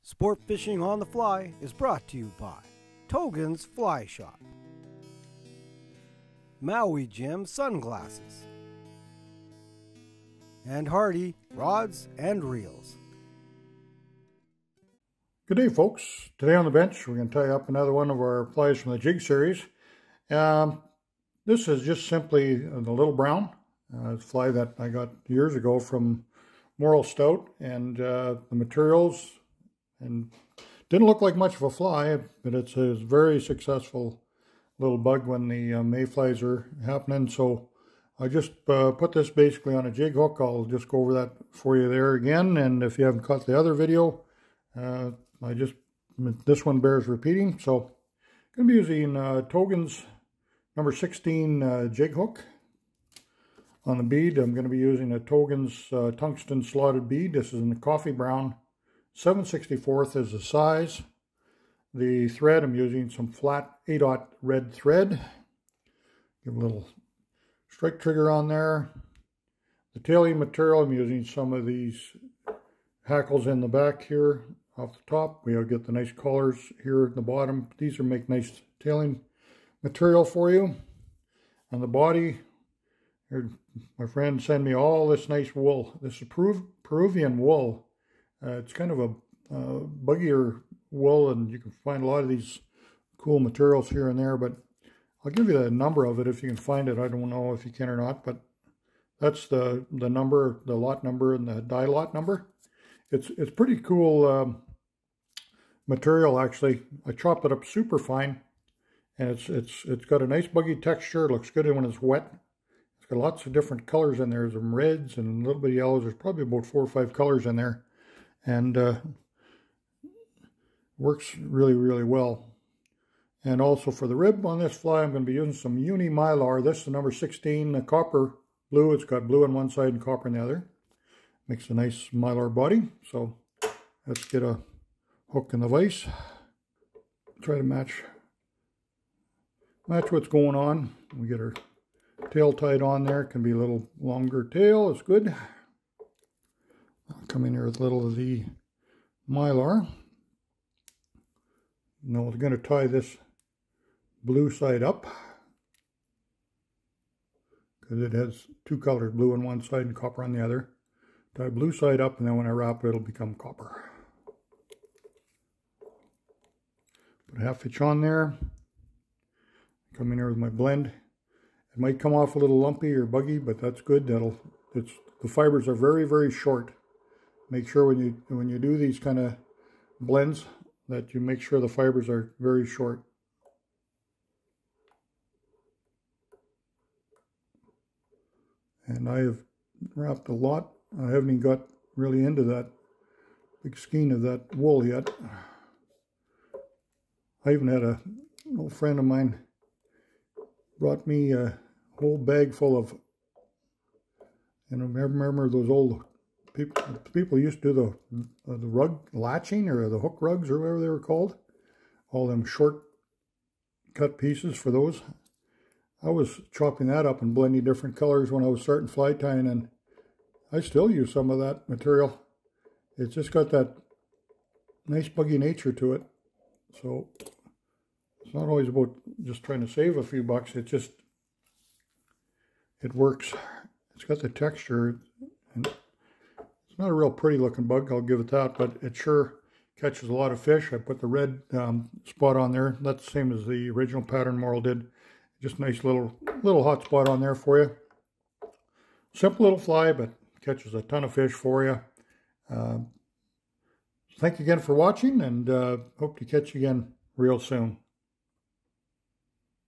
Sport Fishing on the Fly is brought to you by Togens Fly Shop, Maui Jim Sunglasses, and Hardy Rods and Reels. Good day, folks. Today on the bench, we're going to tie up another one of our flies from the Jig series. This is just simply the Little Brown, a fly that I got years ago from Moral Stout, and the materials, and didn't look like much of a fly, but it's a very successful little bug when the mayflies are happening. So I just put this basically on a jig hook. I'll just go over that for you there again, and if you haven't caught the other video, this one bears repeating. So I'm going to be using Togens number 16 jig hook. On the bead, I'm going to be using a Togens tungsten slotted bead. This is in the coffee brown. 7/64 is the size. The thread, I'm using some flat 8/0 red thread. Give a little strike trigger on there. The tailing material, I'm using some of these hackles in the back here off the top. We'll get the nice collars here at the bottom. These will make nice tailing material for you. On the body, here, my friend sent me all this nice wool. This is Peruvian wool. It's kind of a buggier wool, and you can find a lot of these cool materials here and there, but I'll give you the number of it if you can find it. I don't know if you can or not, but that's the number, the lot number, and the die lot number. It's pretty cool material, actually. I chopped it up super fine, and it's got a nice buggy texture. It looks good when it's wet. It's got lots of different colors in there. There's some reds and a little bit of yellows. There's probably about 4 or 5 colors in there, and works really, really well. And also for the rib on this fly, I'm going to be using some Uni-Mylar. This is the number 16, the copper blue. It's got blue on one side and copper on the other. Makes a nice Mylar body. So let's get a hook in the vise. Try to match what's going on. We get our tail tied on there. It can be a little longer tail. It's good. I'll come in here with a little of the Mylar. Now we're going to tie this blue side up, because it has 2 colors, blue on one side and copper on the other. Tie blue side up, and then when I wrap it, it'll become copper. Put a 1/2 inch on there. Come in here with my blend. It might come off a little lumpy or buggy, but that's good. The fibers are very, very short. Make sure when you do these kind of blends that you make sure the fibers are very short. And I have wrapped a lot. I haven't even got really into that big skein of that wool yet. I even had an old friend of mine brought me a whole bag full of, and I remember those old people used to do the rug latching, or the hook rugs, or whatever they were called. All them short cut pieces for those. I was chopping that up and blending different colors when I was starting fly tying, and I still use some of that material. It's just got that nice buggy nature to it. So it's not always about just trying to save a few bucks. It works. It's got the texture, and it's not a real pretty looking bug, I'll give it that, but it sure catches a lot of fish. I put the red spot on there. That's the same as the original pattern Moral did. Just a nice little hot spot on there for you. Simple little fly, but catches a ton of fish for you. Thank you again for watching, and hope to catch you again real soon.